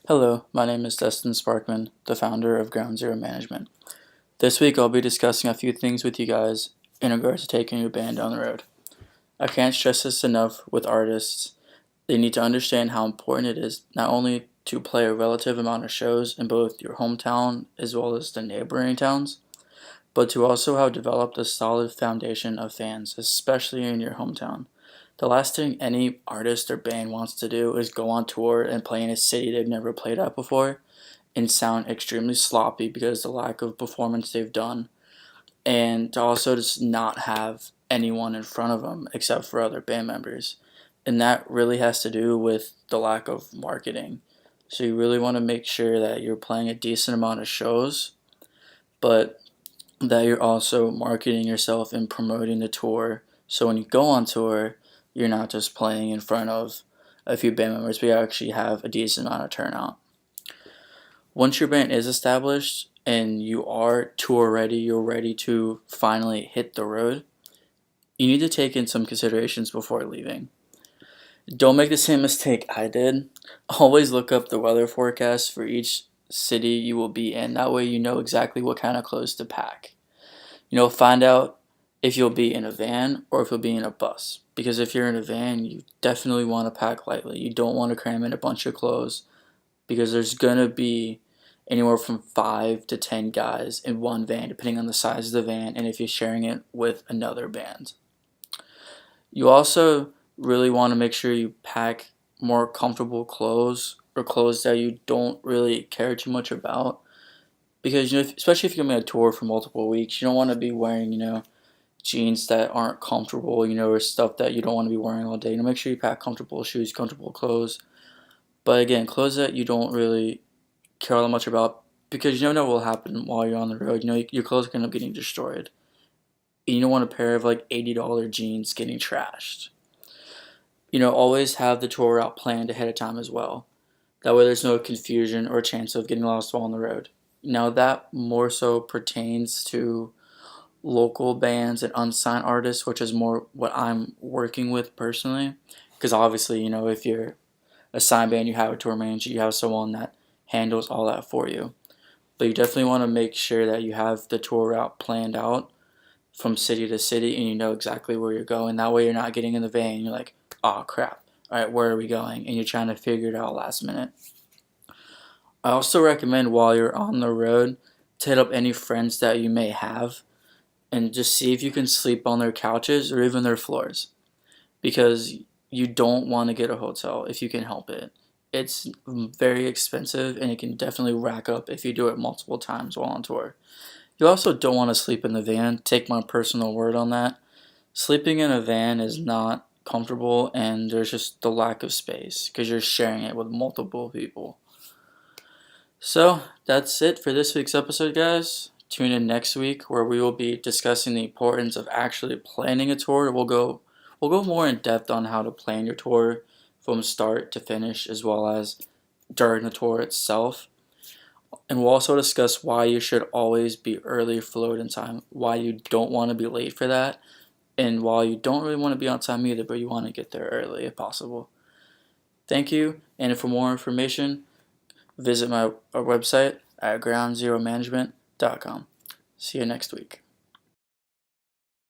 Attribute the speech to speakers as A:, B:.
A: Hello, my name is Dustin Sparkman, the founder of Ground Zero Management. This week I'll be discussing a few things with you guys in regards to taking your band down the road. I can't stress this enough with artists. They need to understand how important it is not only to play a relative amount of shows in both your hometown as well as the neighboring towns, but to also have developed a solid foundation of fans, especially in your hometown. The last thing any artist or band wants to do is go on tour and play in a city they've never played at before and sound extremely sloppy because of the lack of performance they've done, and to also just not have anyone in front of them except for other band members. And that really has to do with the lack of marketing. So you really want to make sure that you're playing a decent amount of shows, but that you're also marketing yourself and promoting the tour. So when you go on tour, you're not just playing in front of a few band members, but you actually have a decent amount of turnout. Once your band is established and you are tour ready, you're ready to finally hit the road, you need to take in some considerations before leaving. Don't make the same mistake I did. Always look up the weather forecast for each city you will be in. That way you know exactly what kind of clothes to pack. Find out if you'll be in a van or if you'll be in a bus. Because if you're in a van, you definitely want to pack lightly. You don't want to cram in a bunch of clothes because there's going to be anywhere from 5 to 10 guys in one van, depending on the size of the van and if you're sharing it with another band. You also really want to make sure you pack more comfortable clothes or clothes that you don't really care too much about. Because, especially if you're going to tour for multiple weeks, you don't want to be wearing, jeans that aren't comfortable, or stuff that you don't want to be wearing all day. Make sure you pack comfortable shoes, comfortable clothes. But again, clothes that you don't really care all that much about, because you never know what will happen while you're on the road. Your clothes can end up getting destroyed. And you don't want a pair of like $80 jeans getting trashed. Always have the tour route planned ahead of time as well. That way there's no confusion or chance of getting lost while on the road. Now that more so pertains to local bands and unsigned artists, which is more what I'm working with personally. Because obviously, if you're a signed band, you have a tour manager, you have someone that handles all that for you. But you definitely want to make sure that you have the tour route planned out from city to city and you know exactly where you're going. That way you're not getting in the van and you're like, oh crap, all right, where are we going? And you're trying to figure it out last minute. I also recommend while you're on the road to hit up any friends that you may have and just see if you can sleep on their couches or even their floors, because you don't want to get a hotel if you can help it. It's very expensive and it can definitely rack up if you do it multiple times while on tour. You also don't want to sleep in the van. Take my personal word on that. Sleeping in a van is not comfortable and there's just the lack of space because you're sharing it with multiple people. So that's it for this week's episode, guys. Tune in next week where we will be discussing the importance of actually planning a tour. We'll go more in depth on how to plan your tour from start to finish, as well as during the tour itself. And we'll also discuss why you should always be early for load-in time, why you don't want to be late for that, and why you don't really want to be on time either, but you want to get there early if possible. Thank you, and for more information, visit our website at groundzeromanagement.com. See you next week.